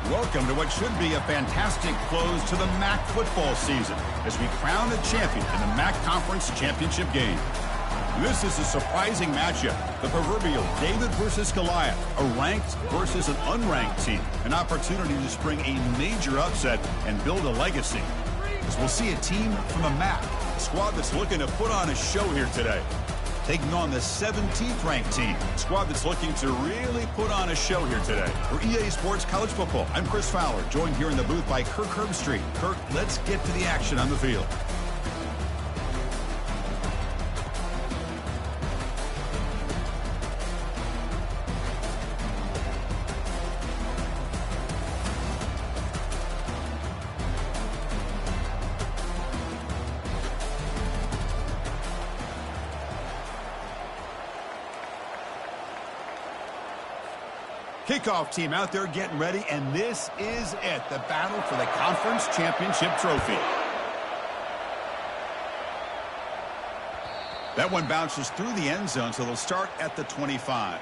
Welcome to what should be a fantastic close to the MAC football season as we crown a champion in the MAC Conference Championship game. This is a surprising matchup, the proverbial David versus Goliath, a ranked versus an unranked team, an opportunity to spring a major upset and build a legacy. As we'll see a team from the MAC, a squad that's looking to put on a show here today, taking on the 17th ranked team, a squad that's looking to really put on a show here today. For EA Sports College Football, I'm Chris Fowler, joined here in the booth by Kirk Herbstreit. Kirk, let's get to the action on the field. Kickoff team out there getting ready, and this is it, the battle for the conference championship trophy. That one bounces through the end zone, so they'll start at the 25.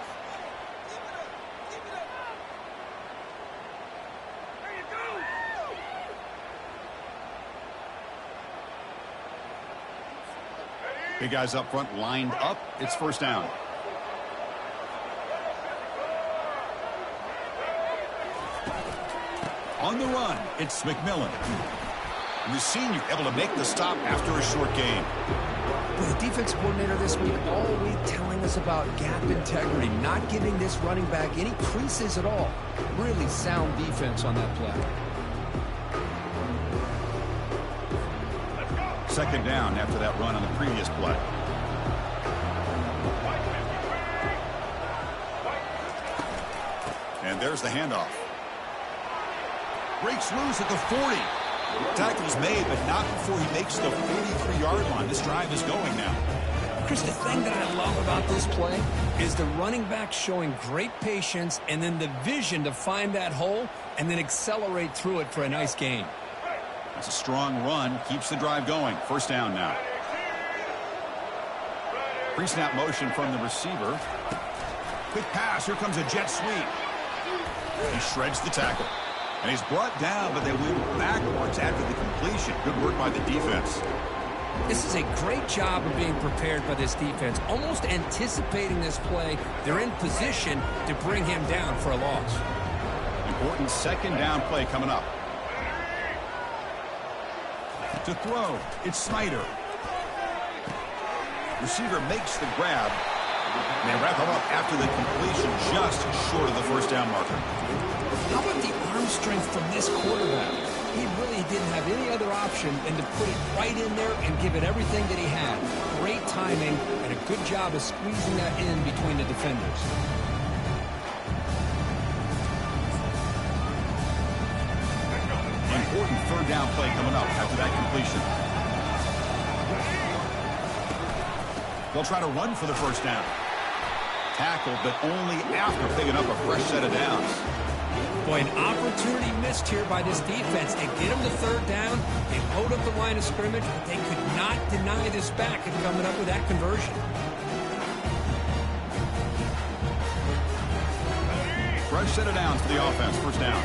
Big guys up front lined up. It's first down. On the run, it's McMillan. And the senior able to make the stop after a short game. Well, the defense coordinator this week all week telling us about gap integrity, not giving this running back any creases at all. Really sound defense on that play. Second down after that run on the previous play. And there's the handoff. Breaks loose at the 40. Tackle's made, but not before he makes the 43-yard line. This drive is going now. Chris, the thing that I love about this play is the running back showing great patience and then the vision to find that hole and then accelerate through it for a nice gain. That's a strong run. Keeps the drive going. First down now. Pre-snap motion from the receiver. Quick pass. Here comes a jet sweep. He shreds the tackle. And he's brought down, but they went backwards after the completion. Good work by the defense. This is a great job of being prepared by this defense, almost anticipating this play. They're in position to bring him down for a loss. Important second down play coming up. To throw, it's Snyder. Receiver makes the grab. And they wrap him up after the completion, just short of the first down marker. How about the arm strength from this quarterback? He really didn't have any other option than to put it right in there and give it everything that he had. Great timing and a good job of squeezing that in between the defenders. Important third down play coming up after that completion. They'll try to run for the first down. Tackled, but only after picking up a fresh set of downs. Boy, an opportunity missed here by this defense. They get him to third down. They load up the line of scrimmage, but they could not deny this back and coming up with that conversion. Fresh set of downs for the offense. First down.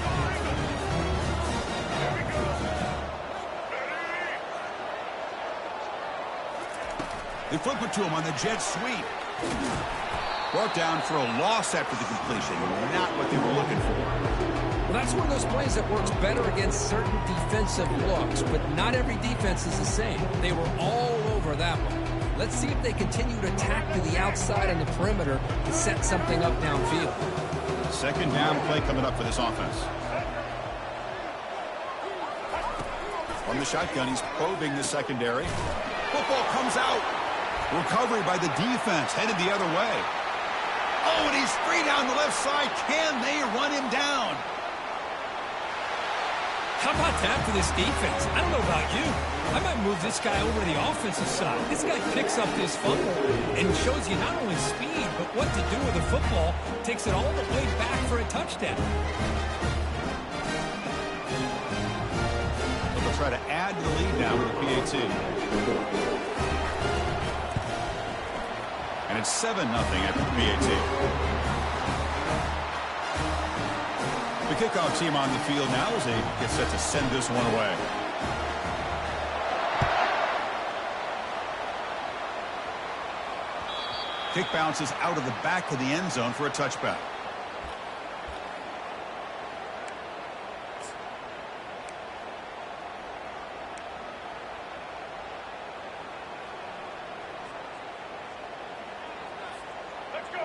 They flip it to him on the jet sweep. Brought down for a loss after the completion. Not what they were looking for. Well, that's one of those plays that works better against certain defensive looks, but not every defense is the same. They were all over that one. Let's see if they continue to attack to the outside and the perimeter to set something up downfield. Second down play coming up for this offense. From the shotgun, he's probing the secondary. Football comes out. Recovery by the defense, headed the other way. Oh, and he's free down the left side. Can they run him down? How about that for this defense? I don't know about you. I might move this guy over to the offensive side. This guy picks up this fumble and shows you not only speed, but what to do with the football. Takes it all the way back for a touchdown. They'll try to add to the lead now with the PAT. And it's 7-0 after the PAT. The kickoff team on the field now as they get set to send this one away. Kick bounces out of the back of the end zone for a touchback.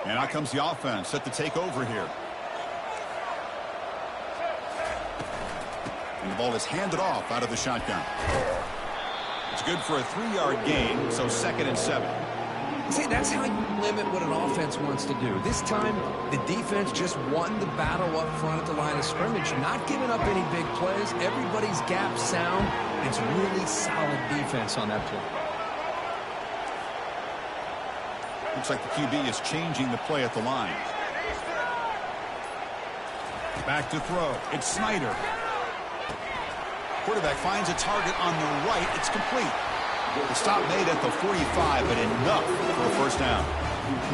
And out comes the offense set to take over here. And the ball is handed off out of the shotgun. It's good for a 3-yard gain, so 2nd and 7. See, that's how you limit what an offense wants to do. This time, the defense just won the battle up front at the line of scrimmage, not giving up any big plays. Everybody's gap sound. It's really solid defense on that play. Looks like the QB is changing the play at the line. Back to throw. It's Snyder. Quarterback finds a target on the right. It's complete. The stop made at the 45, but enough for the first down.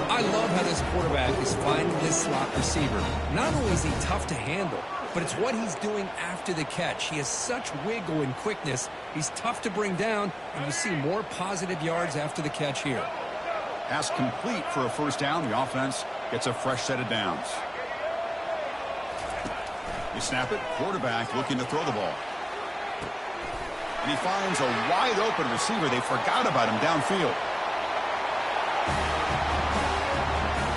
I love how this quarterback is finding this slot receiver. Not only is he tough to handle, but it's what he's doing after the catch. He has such wiggle and quickness. He's tough to bring down, and you see more positive yards after the catch here. Pass complete for a first down. The offense gets a fresh set of downs. They snap it. Quarterback looking to throw the ball. And he finds a wide-open receiver. They forgot about him downfield.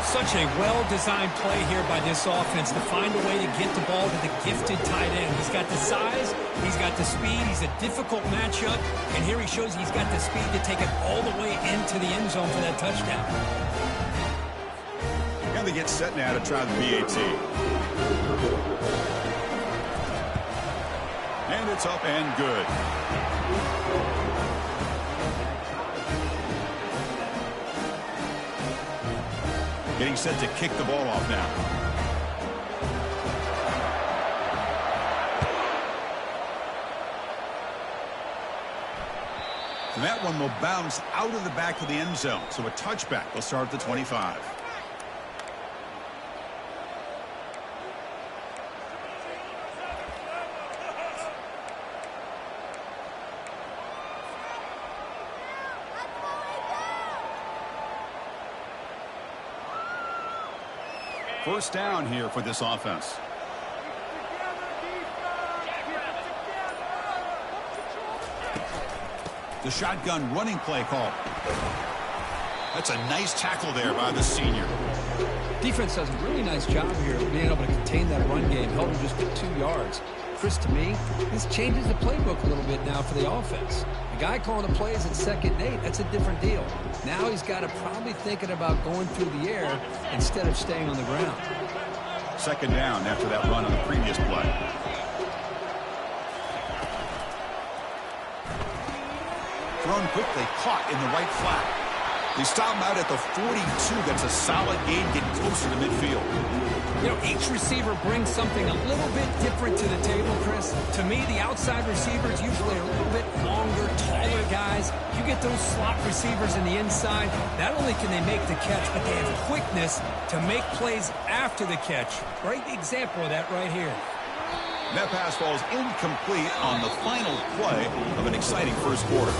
Such a well-designed play here by this offense to find a way to get the ball to the gifted tight end. He's got the size, he's got the speed, he's a difficult matchup, and here he shows he's got the speed to take it all the way into the end zone for that touchdown. And they get set now to try the BAT. And it's up and good. Getting set to kick the ball off now. And that one will bounce out of the back of the end zone. So a touchback will start at the 25. First down here for this offense. The shotgun running play call. That's a nice tackle there by the senior. Defense does a really nice job here of being able to contain that run game, held him just to 2 yards. Chris, to me, this changes the playbook a little bit now for the offense. The guy calling the plays at 2nd and 8, that's a different deal. Now he's got to probably thinking about going through the air instead of staying on the ground. 2nd down after that run on the previous play. Thrown quickly, caught in the right flat. They stop him out at the 42. That's a solid gain, getting closer to midfield. You know, each receiver brings something a little bit different to the table, Chris. To me, the outside receivers usually are a little bit longer, taller guys. You get those slot receivers in the inside, not only can they make the catch, but they have quickness to make plays after the catch. Great example of that right here. That pass falls incomplete on the final play of an exciting first quarter.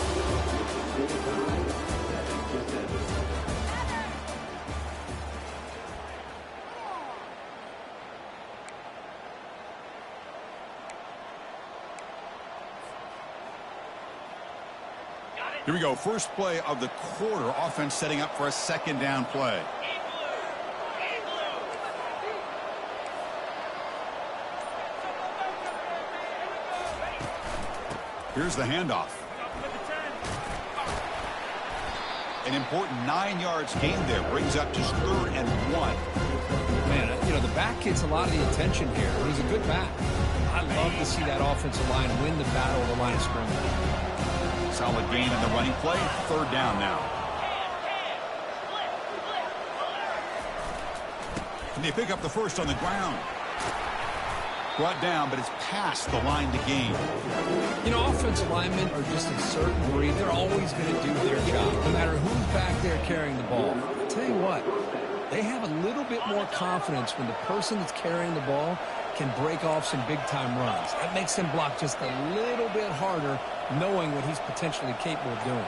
Here we go. First play of the quarter. Offense setting up for a 2nd down play. Here's the handoff. An important 9 yards gain there. Brings up just 3rd and 1. Man, you know, the back gets a lot of the attention here. He's a good back. I love to see that offensive line win the battle of the line of scrimmage. Solid gain in the running play. 3rd down now. And they pick up the first on the ground. Brought down, but it's past the line to gain. You know, offensive linemen are just a certain breed. They're always going to do their job, no matter who's back there carrying the ball. I'll tell you what, they have a little bit more confidence when the person that's carrying the ball can break off some big-time runs. That makes him block just a little bit harder, knowing what he's potentially capable of doing.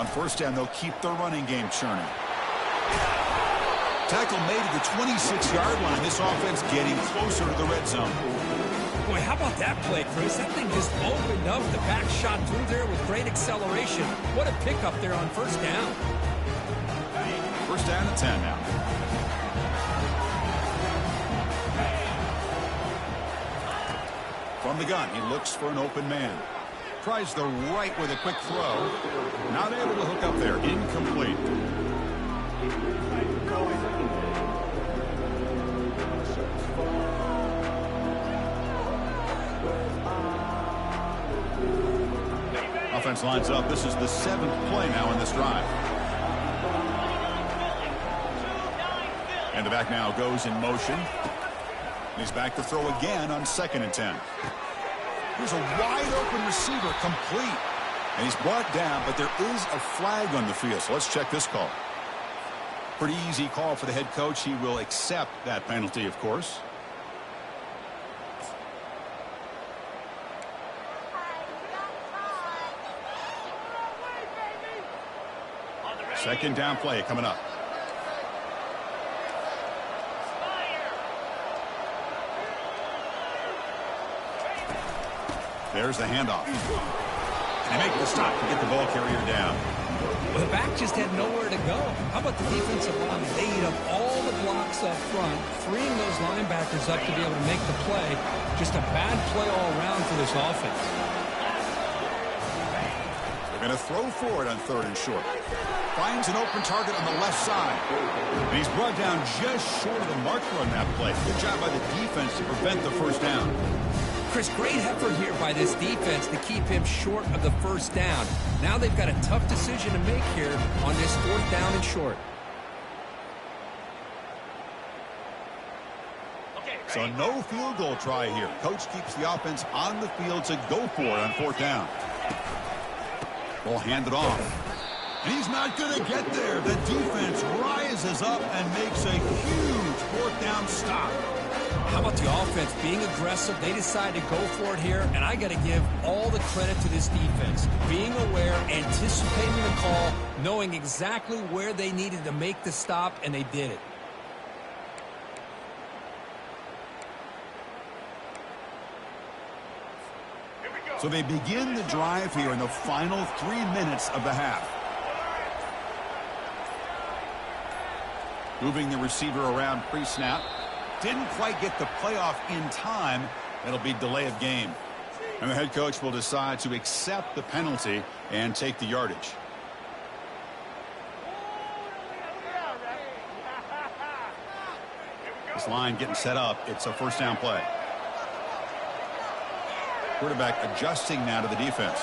On first down, they'll keep their running game churning. Tackle made at the 26-yard line. This offense getting closer to the red zone. Boy, how about that play, Chris? That thing just opened up. The back shot through there with great acceleration. What a pickup there on first down. First down and 10 now. From the gun, he looks for an open man. Tries the right with a quick throw. Not able to hook up there. Incomplete. Offense lines up. This is the 7th play now in this drive. And the back now goes in motion. He's back to throw again on 2nd and 10. Here's a wide open receiver, complete. And he's brought down, but there is a flag on the field. So let's check this call. Pretty easy call for the head coach. He will accept that penalty, of course. Second down play coming up. There's the handoff. And they make the stop to get the ball carrier down. Well, the back just had nowhere to go. How about the defensive line? They eat up all the blocks up front, freeing those linebackers up to be able to make the play. Just a bad play all around for this offense. They're going to throw for it on 3rd and short. Finds an open target on the left side. And he's brought down just short of the marker on that play. Good job by the defense to prevent the first down. Chris, great effort here by this defense to keep him short of the first down. Now they've got a tough decision to make here on this 4th down and short. So no field goal try here. Coach keeps the offense on the field to go for it on 4th down. Ball handed off. And he's not going to get there. The defense rises up and makes a huge 4th down stop. How about the offense being aggressive? They decide to go for it here, and I got to give all the credit to this defense. Being aware, anticipating the call, knowing exactly where they needed to make the stop, and they did it. So they begin the drive here in the final 3 minutes of the half. Moving the receiver around pre-snap. Didn't quite get the playoff in time. It'll be delay of game. And the head coach will decide to accept the penalty and take the yardage. This line getting set up. It's a first down play. Quarterback adjusting now to the defense.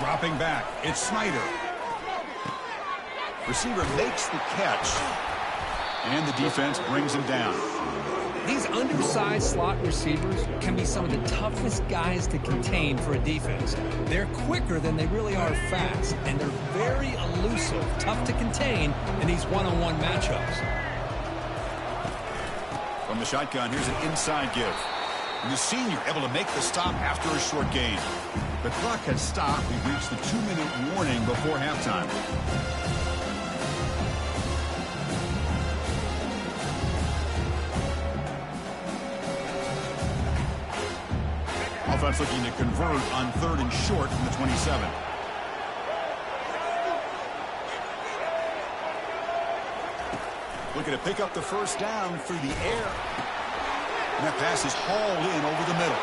Dropping back. It's Snyder. Receiver makes the catch, and the defense brings him down. These undersized slot receivers can be some of the toughest guys to contain for a defense. They're quicker than they really are fast, and they're very elusive, tough to contain in these one-on-one matchups. From the shotgun, here's an inside give. And the senior able to make the stop after a short gain. The clock has stopped. We've reached the 2-minute warning before halftime. Offense looking to convert on 3rd and short from the 27. Looking to pick up the first down through the air. And that pass is hauled in over the middle.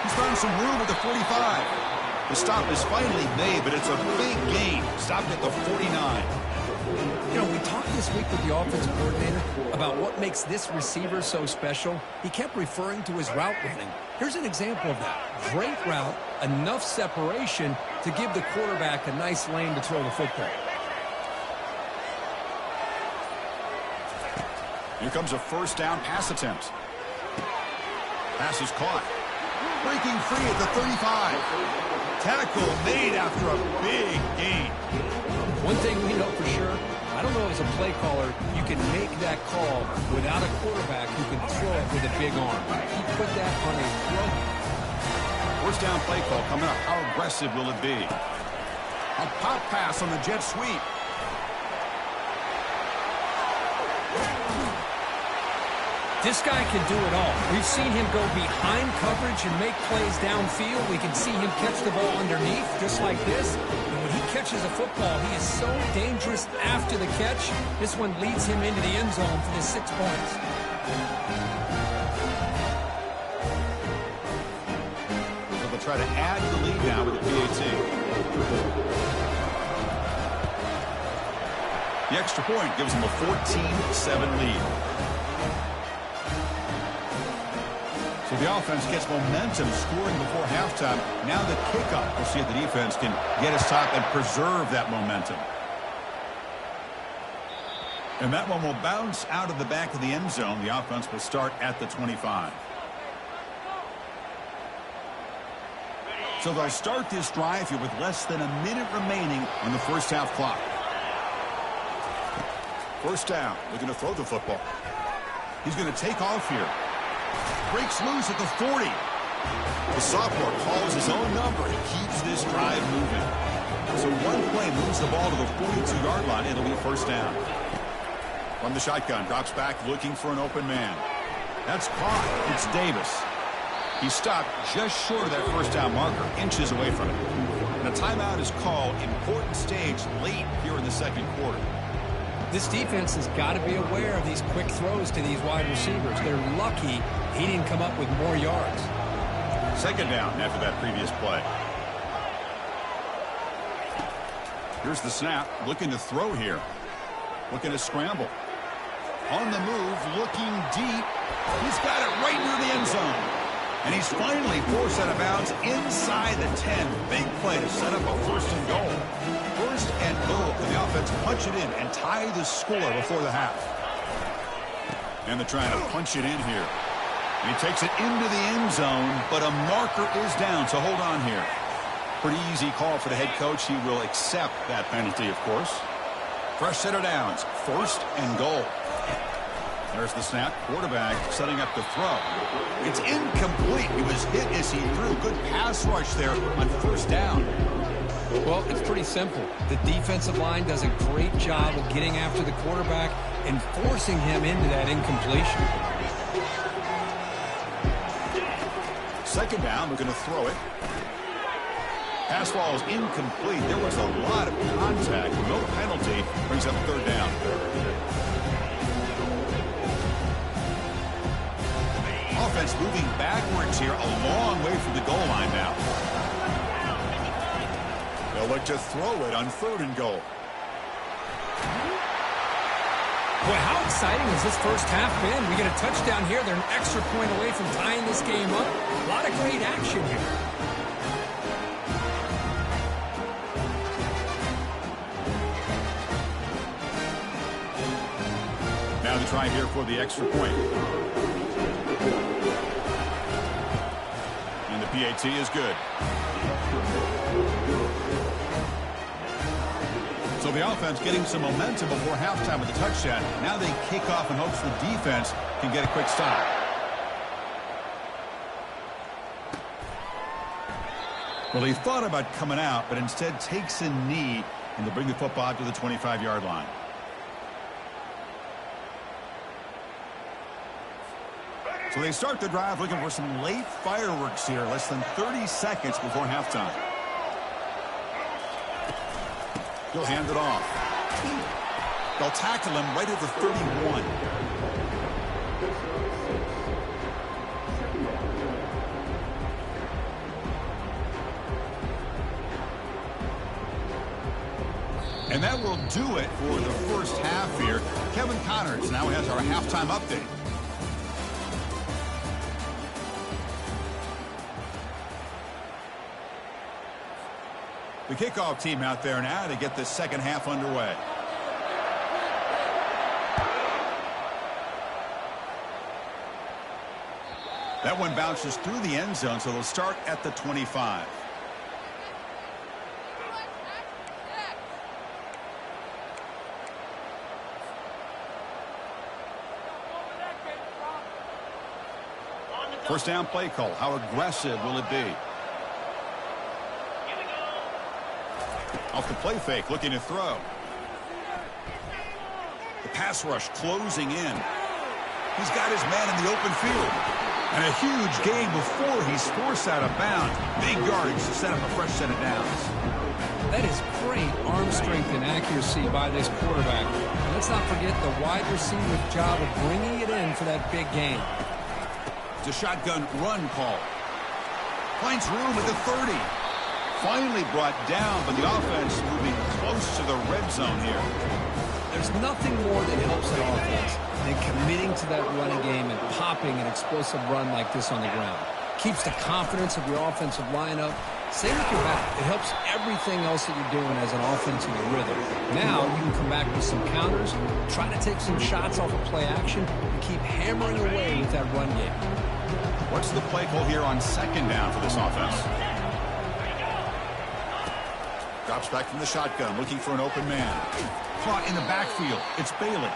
He's found some room at the 45. The stop is finally made, but it's a big gain. Stopped at the 49. You know, we talked this week with the offensive coordinator about what makes this receiver so special. He kept referring to his route running. Here's an example of that. Great route, enough separation to give the quarterback a nice lane to throw the football. Here comes a first down pass attempt. Pass is caught. Breaking free at the 35. Tackle made after a big gain. One thing we know for sure, I don't know as a play caller you can make that call without a quarterback who can throw it with a big arm. He put that on a throw. First down play call coming up. How aggressive will it be? A pop pass on the jet sweep. This guy can do it all. We've seen him go behind coverage and make plays downfield. We can see him catch the ball underneath just like this. And when he catches a football, he is so dangerous after the catch. This one leads him into the end zone for the 6 points. So they'll try to add to the lead now with the PAT. The extra point gives them a 14-7 lead. So the offense gets momentum scoring before halftime. Now the kickoff. We'll see if the defense can get a stop and preserve that momentum. And that one will bounce out of the back of the end zone. The offense will start at the 25. So they'll start this drive here with less than a minute remaining on the first half clock. First down. They're going to throw the football. He's going to take off here. Breaks loose at the 40. The sophomore calls his own number. He keeps this drive moving. So one play moves the ball to the 42-yard line. It'll be a first down. From the shotgun, drops back looking for an open man. That's caught. It's Davis. He stopped just short of that first down marker, inches away from it. And a timeout is called. Important stage late here in the second quarter. This defense has got to be aware of these quick throws to these wide receivers. They're lucky he didn't come up with more yards. Second down after that previous play. Here's the snap. Looking to throw here. Looking to scramble. On the move, looking deep. He's got it right near the end zone. And he's finally forced out of bounds inside the 10. Big play to set up a first and goal. First and goal for the offense. Punch it in and tie the score before the half. And they're trying to punch it in here. And he takes it into the end zone, but a marker is down, so hold on here. Pretty easy call for the head coach. He will accept that penalty, of course. Fresh set of downs. First and goal. There's the snap. Quarterback setting up the throw. It's incomplete. He was hit as he threw. Good pass rush there on first down. Well, it's pretty simple. The defensive line does a great job of getting after the quarterback and forcing him into that incompletion. Second down, we're going to throw it. Pass ball is incomplete. There was a lot of contact. No penalty. Brings up third down. Offense moving backwards here, a long way from the goal line now. They'll look to throw it on third and goal. Boy, how exciting has this first half been? We get a touchdown here. They're an extra point away from tying this game up. A lot of great action here. Now the try here for the extra point. And the PAT is good. So the offense getting some momentum before halftime with the touchdown. Now they kick off in hopes the defense can get a quick stop. Well, he thought about coming out, but instead takes a knee and to bring the football out to the 25-yard line. So they start the drive looking for some late fireworks here, less than 30 seconds before halftime. He'll hand it off. They'll tackle him right at the 31. And that will do it for the first half here. Kevin Connors now has our halftime update. The kickoff team out there now to get the second half underway. That one bounces through the end zone, so they'll start at the 25. First down play call. How aggressive will it be? Off the play fake, looking to throw. The pass rush closing in. He's got his man in the open field. And a huge gain before he's forced out of bounds. Big yardage to set up a fresh set of downs. That is great arm strength and accuracy by this quarterback. And let's not forget the wide receiver's job of bringing it in for that big gain. It's a shotgun run call. Finds room at the 30. Finally brought down, but the offense moving close to the red zone here. There's nothing more that helps an offense than committing to that running game and popping an explosive run like this on the ground. Keeps the confidence of your offensive lineup. Same with your back. It helps everything else that you're doing as an offensive rhythm. Now you can come back with some counters, try to take some shots off of play action, and keep hammering away with that run game. What's the play call here on second down for this offense? Drops back from the shotgun, looking for an open man. Caught in the backfield. It's Bailey.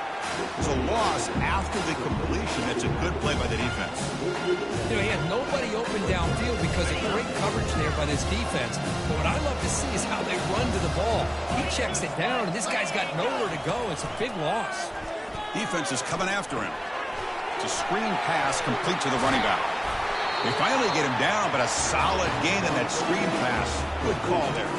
It's a loss after the completion. That's a good play by the defense. You know, he had nobody open downfield because of great coverage there by this defense. But what I love to see is how they run to the ball. He checks it down, and this guy's got nowhere to go. It's a big loss. Defense is coming after him. It's a screen pass complete to the running back. They finally get him down, but a solid gain in that screen pass. Good call there.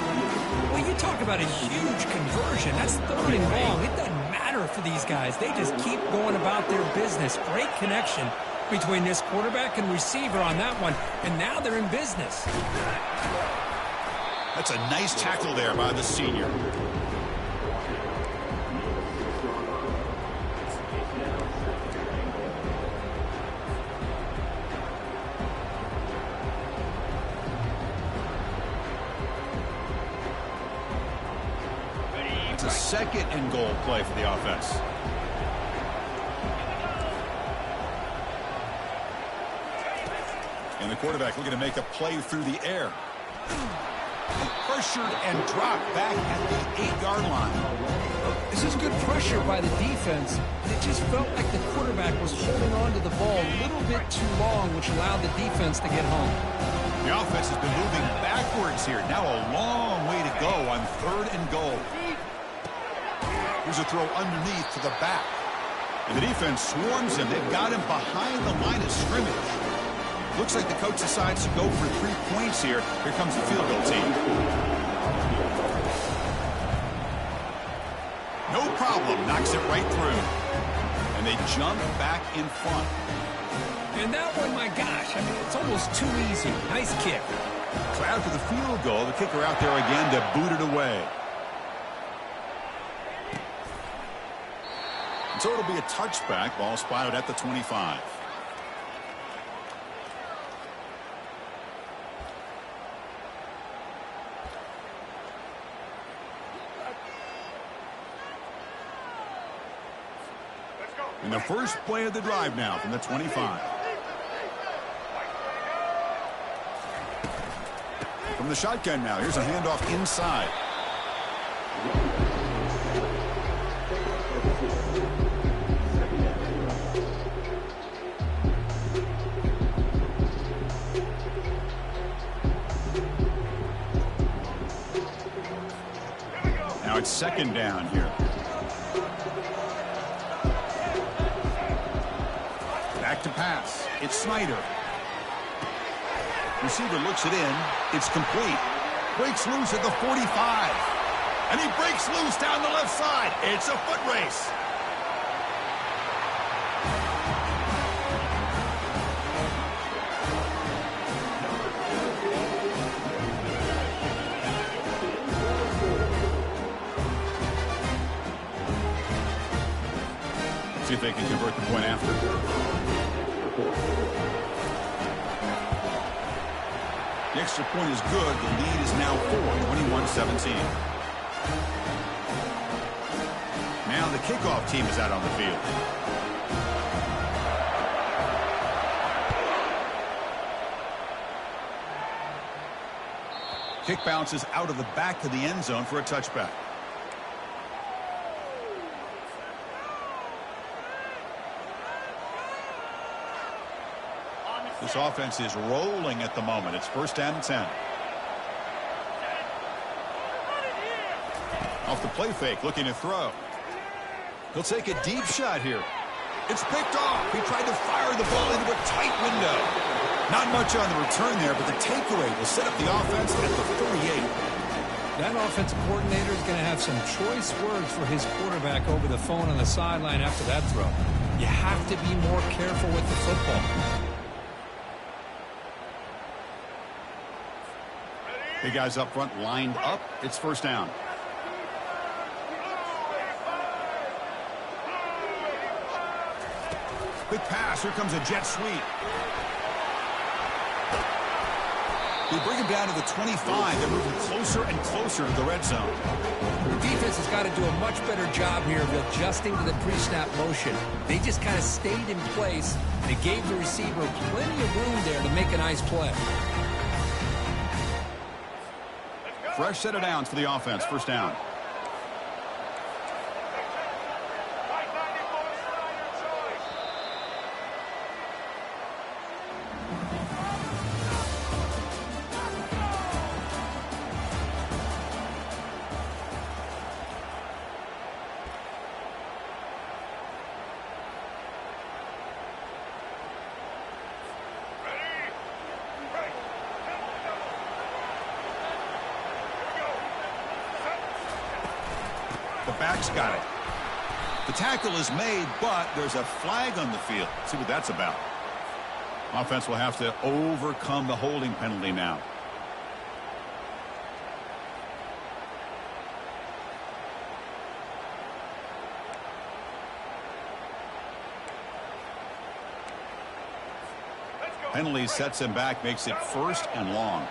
Well, you talk about a huge conversion. That's third and long. It doesn't matter for these guys. They just keep going about their business. Great connection between this quarterback and receiver on that one, and now they're in business. That's a nice tackle there by the senior. It's a second and goal play for the offense. And the quarterback looking to make a play through the air. Pressured and dropped back at the 8-yard line. This is good pressure by the defense, and it just felt like the quarterback was holding on to the ball a little bit too long, which allowed the defense to get home. The offense has been moving backwards here. Now a long way to go on third and goal. Here's a throw underneath to the back. And the defense swarms him. They've got him behind the line of scrimmage. Looks like the coach decides to go for 3 points here. Here comes the field goal team. No problem. Knocks it right through. And they jump back in front. And that one, my gosh, I mean, it's almost too easy. Nice kick. Crowd for the field goal. The kicker out there again to boot it away. And so it'll be a touchback. Ball spotted at the 25. And the first play of the drive now from the 25. From the shotgun now, here's a handoff inside. Now it's second down here. Back to pass. It's Snyder. Receiver looks it in. It's complete. Breaks loose at the 45. And he breaks loose down the left side. It's a foot race. See if they can convert the point after. The extra point is good. The lead is now 4, 21-17. Now the kickoff team is out on the field. Kick bounces out of the back of the end zone for a touchback. This offense is rolling at the moment. It's first down and 10. Off the play fake, looking to throw. He'll take a deep shot here. It's picked off. He tried to fire the ball into a tight window. Not much on the return there, but the takeaway will set up the offense at the 38. That offensive coordinator is going to have some choice words for his quarterback over the phone on the sideline after that throw. You have to be more careful with the football. Big guys up front lined up. It's first down. Quick pass. Here comes a jet sweep. They bring him down to the 25. They're moving closer and closer to the red zone. The defense has got to do a much better job here of adjusting to the pre-snap motion. They just kind of stayed in place. They gave the receiver plenty of room there to make a nice play. Fresh set of downs for the offense. First down. The back's got it. The tackle is made, but there's a flag on the field. Let's see what that's about. Offense will have to overcome the holding penalty now. Penalty sets him back, makes it first and long.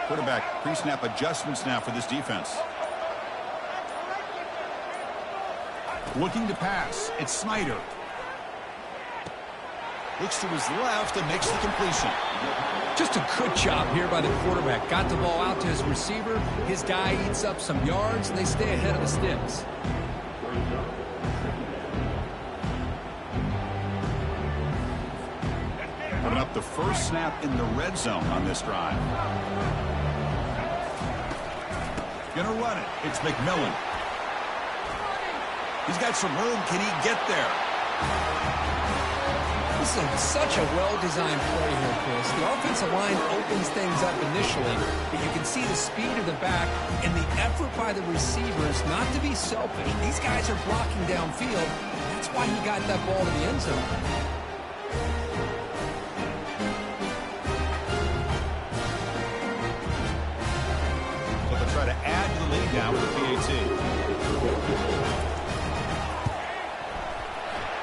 Quarterback pre-snap adjustments now for this defense. Looking to pass. It's Snyder. Looks to his left and makes the completion. Just a good job here by the quarterback. Got the ball out to his receiver. His guy eats up some yards, and they stay ahead of the sticks. Putting up the first snap in the red zone on this drive. Gonna run it. It's McMillan. He's got some room. Can he get there? This is such a well-designed play here, Chris. The offensive line opens things up initially, but you can see the speed of the back and the effort by the receivers not to be selfish. These guys are blocking downfield. That's why he got that ball to the end zone. Try to add to the lead now with the PAT.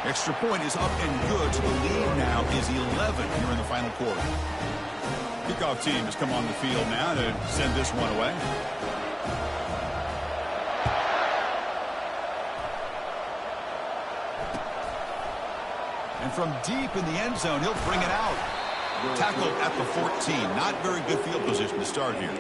Extra point is up and good, so the lead now is 11 here in the final quarter. Kickoff team has come on the field now to send this one away. And from deep in the end zone, he'll bring it out. Tackled at the 14. Not very good field position to start here.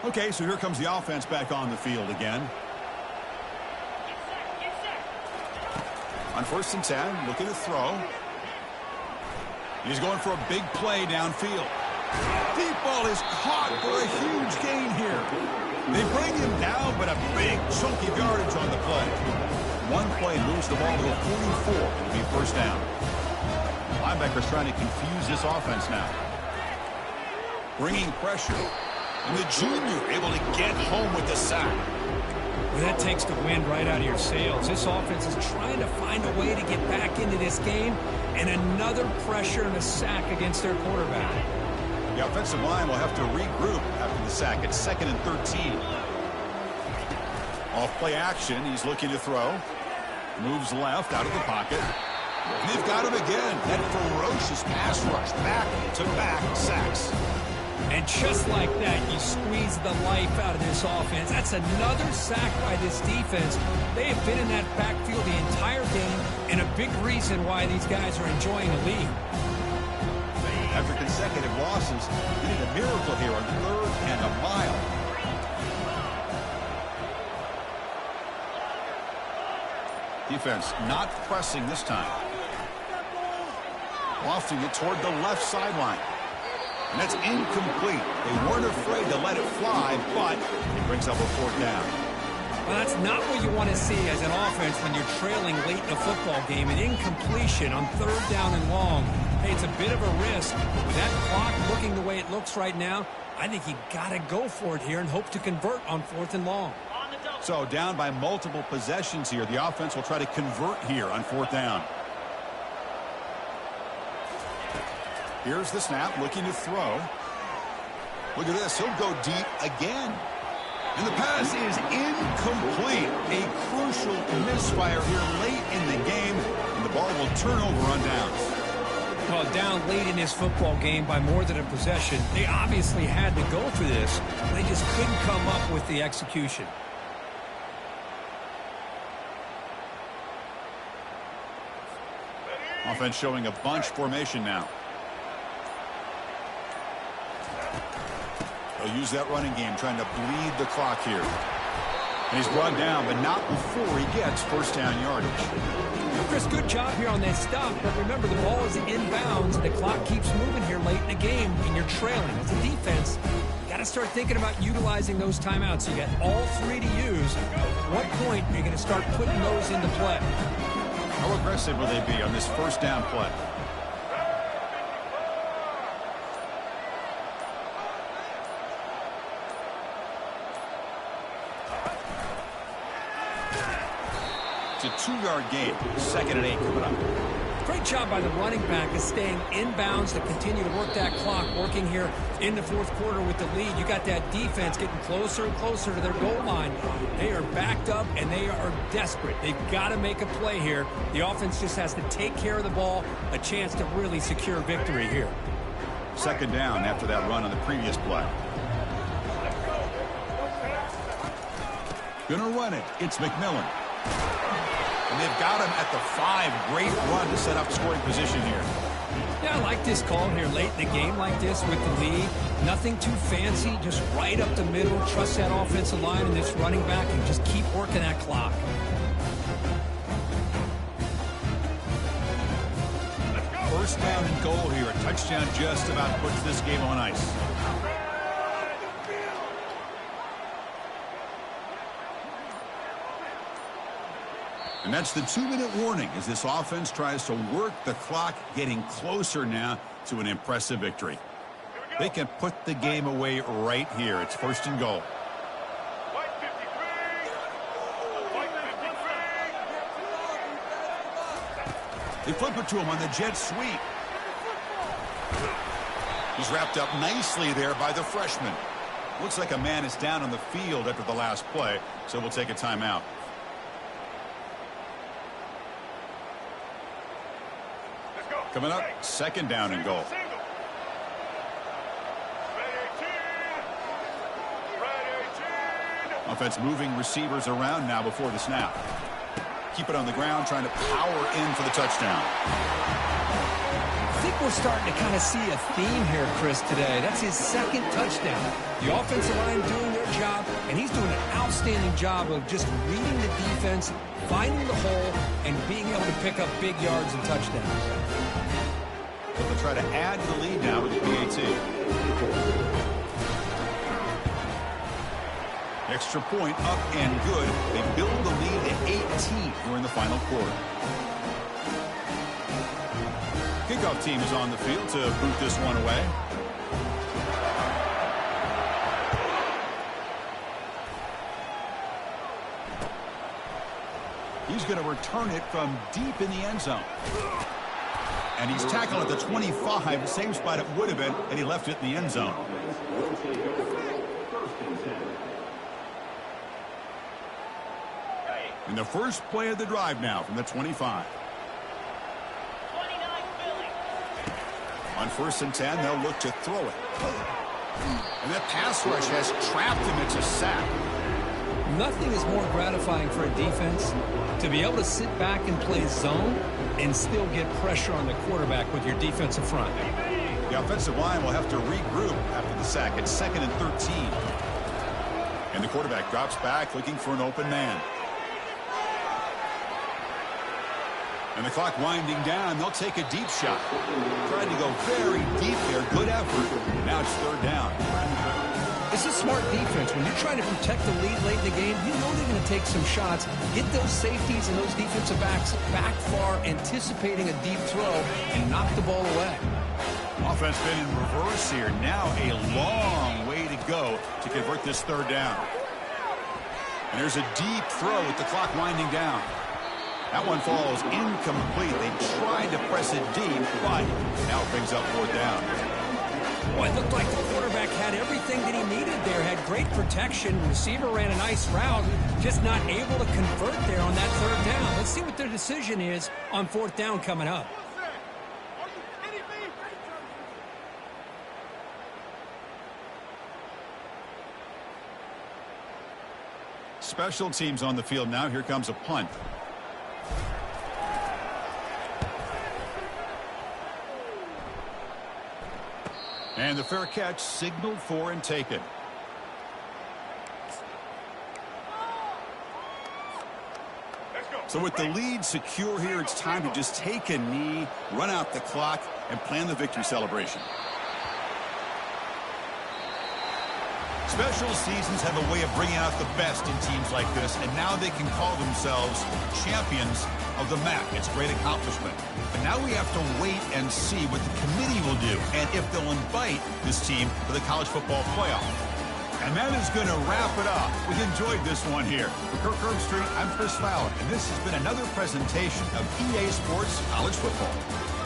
Okay, so here comes the offense back on the field again. On first and 10, looking to throw. He's going for a big play downfield. Deep ball is caught for a huge gain here. They bring him down, but a big chunky yardage on the play. One play moves the ball to the 44. It'll be first down. Linebackers trying to confuse this offense now. Bringing pressure. And the junior able to get home with the sack. Well, that takes the wind right out of your sails. This offense is trying to find a way to get back into this game, and another pressure and a sack against their quarterback. The offensive line will have to regroup after the sack. It's 2nd and 13. Off play action. He's looking to throw. Moves left out of the pocket. And they've got him again. That ferocious pass rush. Back-to-back sacks. And just like that, you squeeze the life out of this offense. That's another sack by this defense. They have been in that backfield the entire game, and a big reason why these guys are enjoying the lead. After consecutive losses, you need a miracle here on 3rd and a mile. Defense not pressing this time. Lofting it toward the left sideline. And that's incomplete. They weren't afraid to let it fly, but it brings up a 4th down. Well, that's not what you want to see as an offense when you're trailing late in a football game. An incompletion on 3rd down and long. Hey, it's a bit of a risk. With that clock looking the way it looks right now, I think you got to go for it here and hope to convert on 4th and long. So down by multiple possessions here. The offense will try to convert here on 4th down. Here's the snap, looking to throw. Look at this. He'll go deep again. And the pass is incomplete. A crucial misfire here late in the game. And the ball will turn over on downs. Well, down late in this football game by more than a possession, they obviously had to go for this. They just couldn't come up with the execution. Offense showing a bunch formation now. They'll use that running game, trying to bleed the clock here. And he's brought down, but not before he gets 1st down yardage. Chris, good job here on that stop, but remember the ball is inbounds and the clock keeps moving here late in the game and you're trailing. As a defense, you got to start thinking about utilizing those timeouts. You got all 3 to use. At what point are you going to start putting those into play? How aggressive will they be on this 1st down play? It's a 2-yard gain. 2nd and 8 coming up. Great job by the running back of staying inbounds to continue to work that clock, working here in the 4th quarter with the lead. You got that defense getting closer and closer to their goal line. They are backed up, and they are desperate. They've got to make a play here. The offense just has to take care of the ball, a chance to really secure victory here. 2nd down after that run on the previous play. Gonna run it. It's McMillan. And they've got him at the 5. Great run to set up scoring position here. Yeah, I like this call here late in the game like this with the lead. Nothing too fancy, just right up the middle. Trust that offensive line and this running back and just keep working that clock. First down and goal here. A touchdown just about puts this game on ice. And that's the 2-minute warning as this offense tries to work the clock, getting closer now to an impressive victory. They can put the game away right here. It's 1st and goal. They flip it to him on the jet sweep. He's wrapped up nicely there by the freshman. Looks like a man is down on the field after the last play, so we'll take a timeout. Coming up, 2nd down and goal. Offense moving receivers around now before the snap. Keep it on the ground, trying to power in for the touchdown. I think we're starting to kind of see a theme here, Chris, today. That's his 2nd touchdown. The offensive line doing their job, and he's doing an outstanding job of just reading the defense, finding the hole, and being able to pick up big yards and touchdowns. But they'll try to add the lead now with the PAT. Extra point up and good. They build the lead to 18 during the final quarter. Kickoff team is on the field to boot this one away. He's going to return it from deep in the end zone. And he's tackled at the 25, same spot it would have been, and he left it in the end zone. And the first play of the drive now from the 25. On 1st and 10, they'll look to throw it. And that pass rush has trapped him. It's a sack. Nothing is more gratifying for a defense to be able to sit back and play zone and still get pressure on the quarterback with your defensive front. The offensive line will have to regroup after the sack. It's 2nd and 13. And the quarterback drops back looking for an open man. And the clock winding down. They'll take a deep shot. Tried to go very deep there. Good effort. Now it's 3rd down. It's a smart defense. When you're trying to protect the lead late in the game, you know they're going to take some shots, get those safeties and those defensive backs back far, anticipating a deep throw, and knock the ball away. Offense been in reverse here. Now a long way to go to convert this 3rd down. And there's a deep throw with the clock winding down. That one falls incomplete. They tried to press it deep, but now it brings up 4th down. Well, it looked like the quarterback had everything that he needed there, had great protection. Receiver ran a nice route, just not able to convert there on that 3rd down. Let's see what their decision is on 4th down coming up. Special teams on the field now. Here comes a punt. And the fair catch signaled for and taken. So with the lead secure here, it's time to just take a knee, run out the clock, and plan the victory celebration. Special seasons have a way of bringing out the best in teams like this, and now they can call themselves champions of the MAC. It's a great accomplishment. But now we have to wait and see what the committee will do and if they'll invite this team to the college football playoff. And that is going to wrap it up. We enjoyed this one here. For Kirk Herbstreit, I'm Chris Fowler, and this has been another presentation of EA Sports College Football.